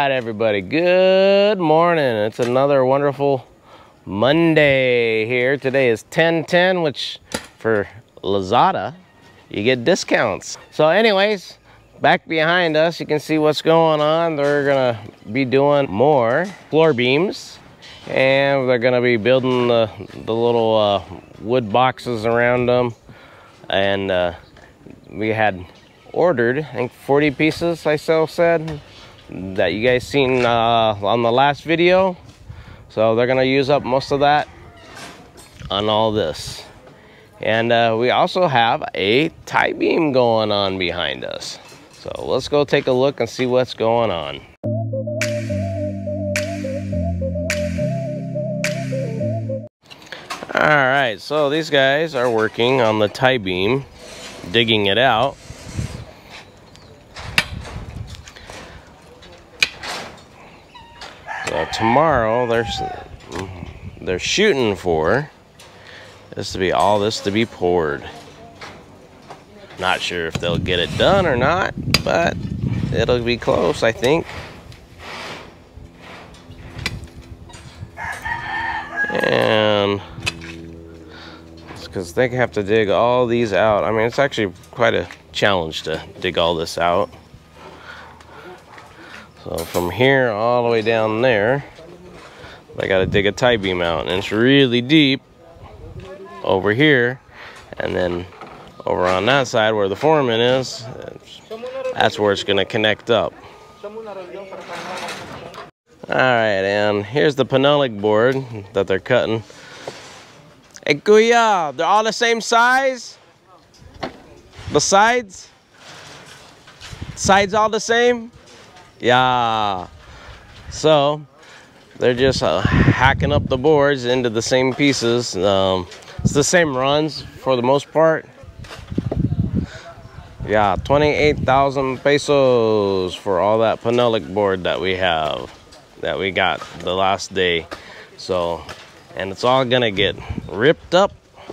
right, everybody, good morning. It's another wonderful Monday here. Today is 10/10, which for Lazada you get discounts. So anyways, back behind us you can see what's going on. They're gonna be doing more floor beams, and they're gonna be building the little wood boxes around them. And we had ordered, I think 40 pieces, I said, that you guys seen on the last video. So they're gonna use up most of that on all this. And we also have a tie beam going on behind us. So let's go take a look and see what's going on. All right, so these guys are working on the tie beam, digging it out. So tomorrow they're shooting for this to be all this to be poured. Not sure if they'll get it done or not, but it'll be close, I think. And it's because they have to dig all these out. I mean, it's actually quite a challenge to dig all this out. So from here all the way down there, I gotta dig a tie beam out, and it's really deep over here. And then over on that side where the foreman is, that's where it's gonna connect up. All right, and here's the panelic board that they're cutting. Hey Kuya, they're all the same size? The sides? Sides all the same? Yeah. So they're just hacking up the boards into the same pieces. It's the same runs for the most part. Yeah, 28,000 pesos for all that panelic board that we got the last day. So, and it's all gonna get ripped up.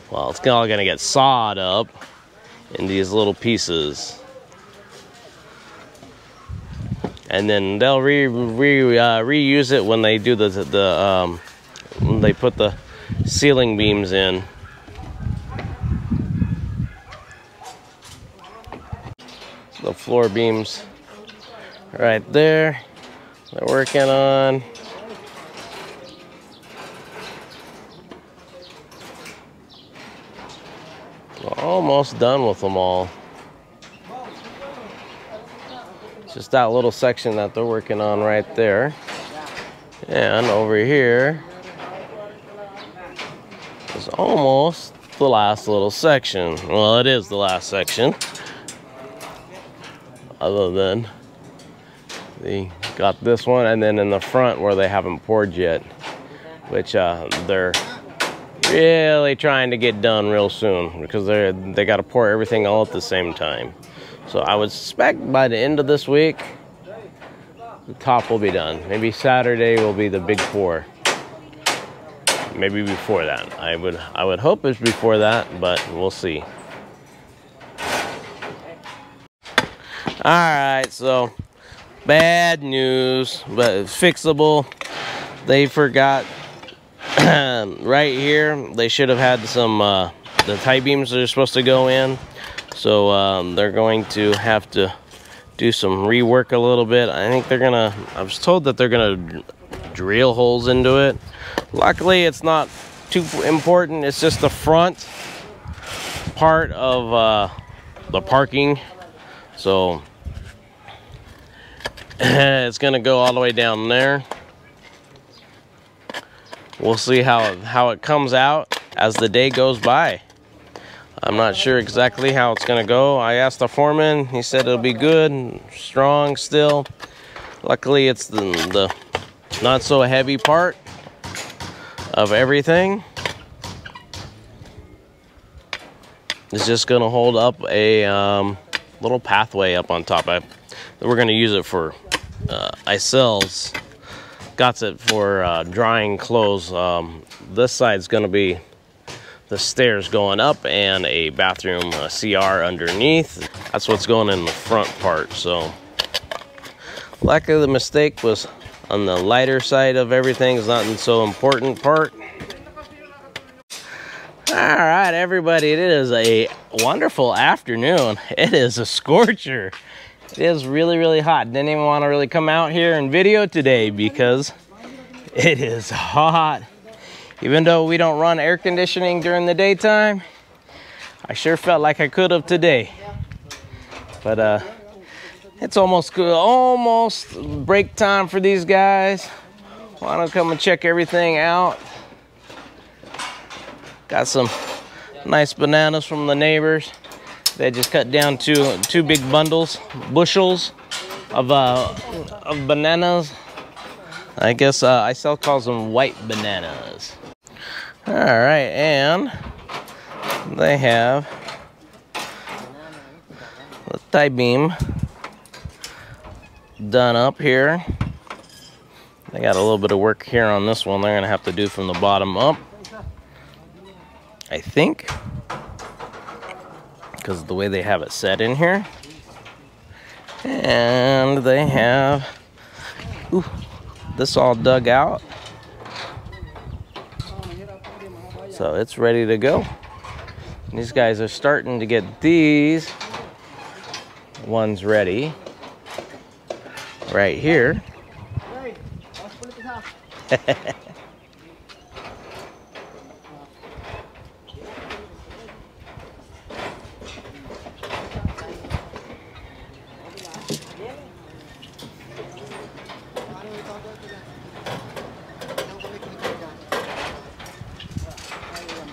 Well, it's all gonna get sawed up in these little pieces. And then they'll reuse it when they do when they put the ceiling beams in. The floor beams right there. They're working on. We're almost done with them all. Just that little section that they're working on right there. And over here is almost the last little section. Well, it is the last section. Other than they got this one, and then in the front where they haven't poured yet, which they're really trying to get done real soon, because they got to pour everything all at the same time. So I would suspect by the end of this week, the top will be done. Maybe Saturday will be the big pour. Maybe before that. I would hope it's before that, but we'll see. All right, so bad news, but it's fixable. They forgot right here. They should have had some the tie beams that are supposed to go in. So they're going to have to do some rework a little bit. I think I was told that they're gonna drill holes into it. Luckily, it's not too important. It's just the front part of the parking. So it's gonna go all the way down there. We'll see how it comes out as the day goes by. I'm not sure exactly how it's gonna go. I asked the foreman, he said it'll be good, strong still. Luckily it's the not so heavy part of everything. It's just gonna hold up a little pathway up on top. We're gonna use it for ourselves. Got it for drying clothes. This side's gonna be the stairs going up and a bathroom CR underneath. That's what's going in the front part. So Luckily, the mistake was on the lighter side of everything. It's not so important part. All right, everybody, it is a wonderful afternoon. It is a scorcher. It is really, really hot. Didn't even want to really come out here and video today because it is hot. Even though we don't run air conditioning during the daytime, I sure felt like I could have today. But it's almost break time for these guys. Want to come and check everything out. Got some nice bananas from the neighbors. They just cut down two big bushels of bananas. I guess Isel calls them white bananas. All right, and they have the tie beam done up here. They got a little bit of work here on this one. They're gonna have to do from the bottom up, I think, because of the way they have it set in here. And they have this all dug out, so it's ready to go. And these guys are starting to get these ones ready right here.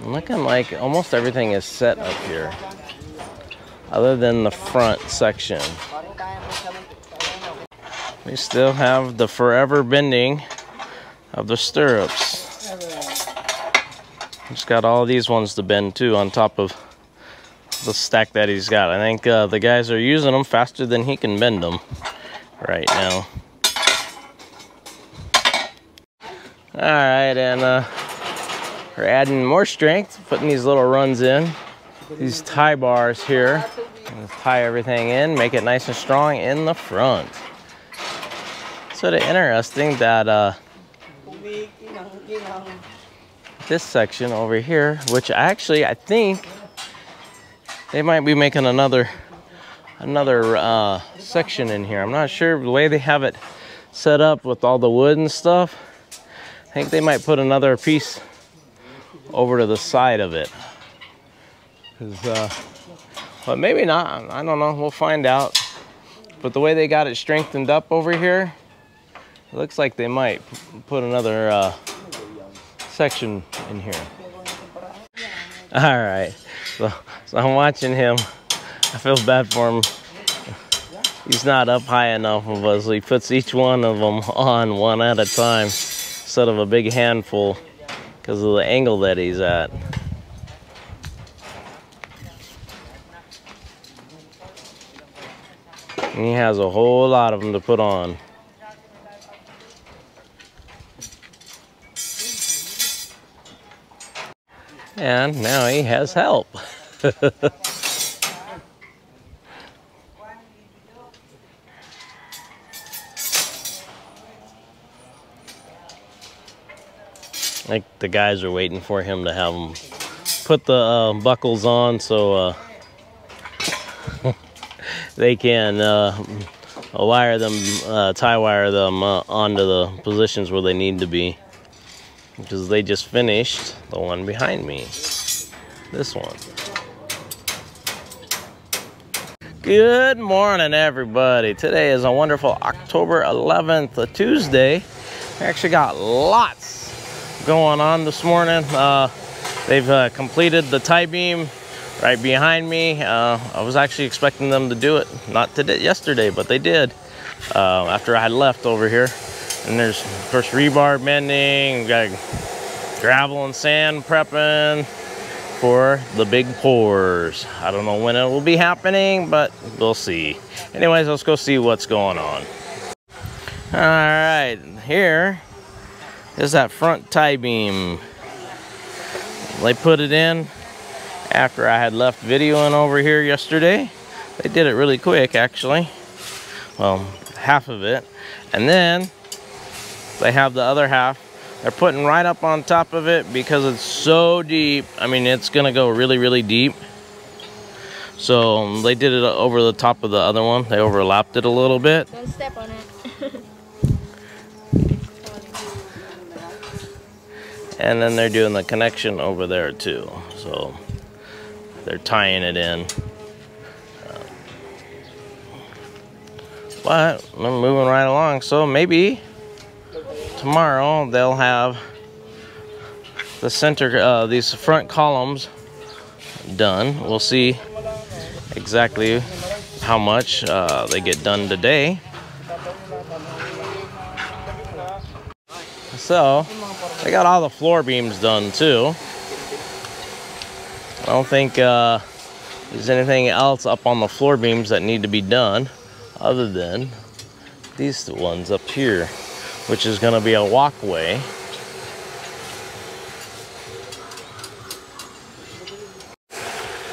Looking like almost everything is set up here, other than the front section. We still have the forever bending of the stirrups. Just got all these ones to bend too on top of the stack that he's got. I think the guys are using them faster than he can bend them right now. All right, and we're adding more strength, putting these little runs in, these tie bars here. Let's tie everything in, make it nice and strong in the front. Sort of interesting that this section over here, which actually I think they might be making another section in here. I'm not sure the way they have it set up with all the wood and stuff. I think they might put another piece over to the side of it. But maybe not. I don't know. We'll find out. But the way they got it strengthened up over here, it looks like they might put another section in here. All right. So I'm watching him. I feel bad for him. He's not up high enough of us. So he puts each one of them on one at a time instead of a big handful because of the angle that he's at. And he has a whole lot of them to put on. And now he has help. Like the guys are waiting for him to have them put the buckles on so they can wire them, tie wire them onto the positions where they need to be. Because they just finished the one behind me. This one. Good morning, everybody. Today is a wonderful October 11th, a Tuesday. I actually got lots going on this morning. They've completed the tie beam right behind me. I was actually expecting them to do it, not today, yesterday, but they did after I had left over here. And there's, of course, rebar bending. We got gravel and sand prepping for the big pours. I don't know when it will be happening, but we'll see. Anyways, let's go see what's going on. All right, here is that front tie beam. They put it in after I had left videoing over here yesterday. They did it really quick, actually. Well, half of it. And then they have the other half. They're putting right up on top of it because it's so deep. I mean, it's gonna go really, really deep. So they did it over the top of the other one. They overlapped it a little bit. Don't step on it. And then they're doing the connection over there too. So they're tying it in. But I'm moving right along. So maybe tomorrow they'll have the center, these front columns done. We'll see exactly how much they get done today. So they got all the floor beams done too. I don't think there's anything else up on the floor beams that need to be done other than these ones up here, which is going to be a walkway.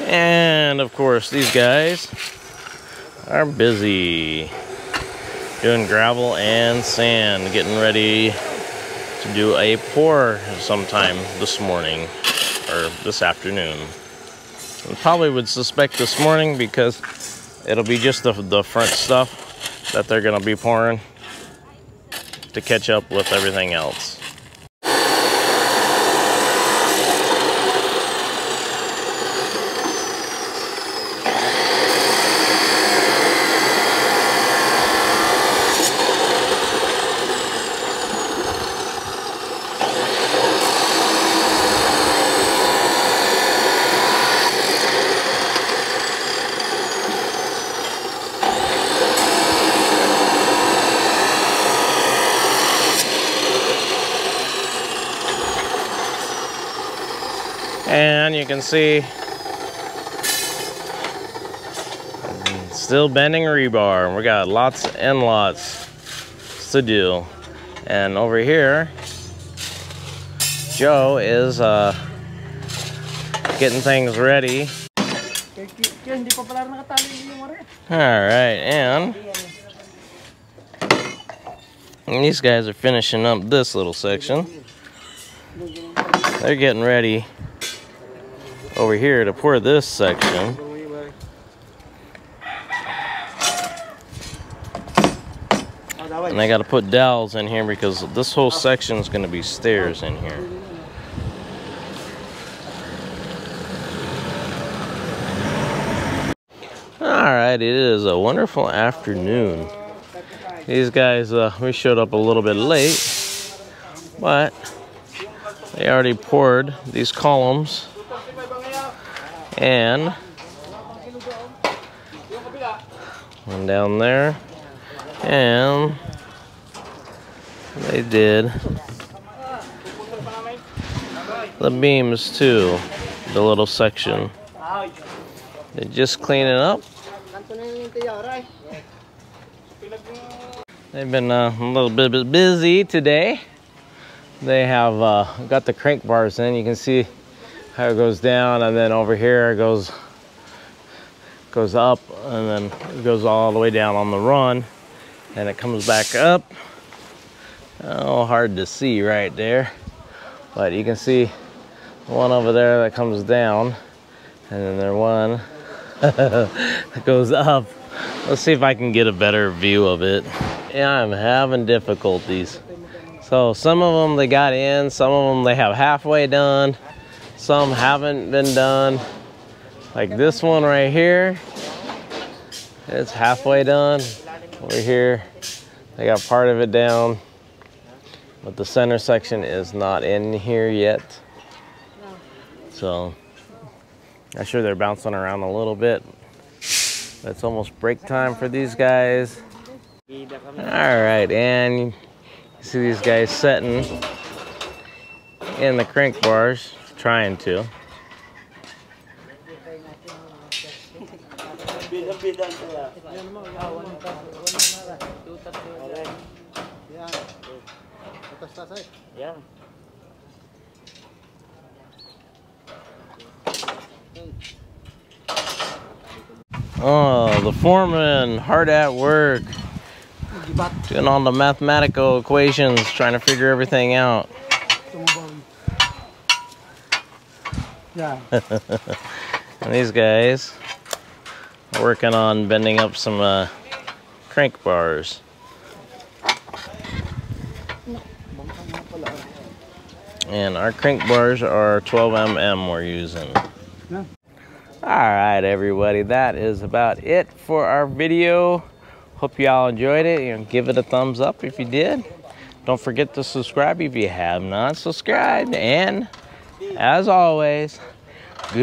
And of course these guys are busy doing gravel and sand, getting ready to do a pour sometime this morning or this afternoon. And probably would suspect this morning because it'll be just the front stuff that they're gonna be pouring to catch up with everything else. And you can see still bending rebar. We got lots and lots to do. And over here, Joe is getting things ready. Alright, and these guys are finishing up this little section. They're getting ready over here to pour this section. And I got to put dowels in here because this whole section is going to be stairs in here. Alright, it is a wonderful afternoon. These guys, we showed up a little bit late, but they already poured these columns. And one down there, and they did the beams too, the little section. They just clean it up. They've been a little bit busy today. They have got the crank bars in. You can see how it goes down, and then over here it goes up, and then it goes all the way down on the run, and it comes back up. Oh, hard to see right there, but you can see one over there that comes down, and then there's one that goes up. Let's see if I can get a better view of it. Yeah, I'm having difficulties. So some of them they got in, some of them they have halfway done. Some haven't been done. Like this one right here, it's halfway done. Over here, they got part of it down, but the center section is not in here yet. So I'm sure they're bouncing around a little bit. It's almost break time for these guys. All right, and you see these guys setting in the crank bars. Trying to. Oh, the foreman hard at work. Doing all the mathematical equations, trying to figure everything out. Yeah. And these guys are working on bending up some crank bars. And our crank bars are 12mm we're using. Yeah. Alright everybody, that is about it for our video. Hope you all enjoyed it. Give it a thumbs up if you did. Don't forget to subscribe if you have not subscribed. And as always, goodbye.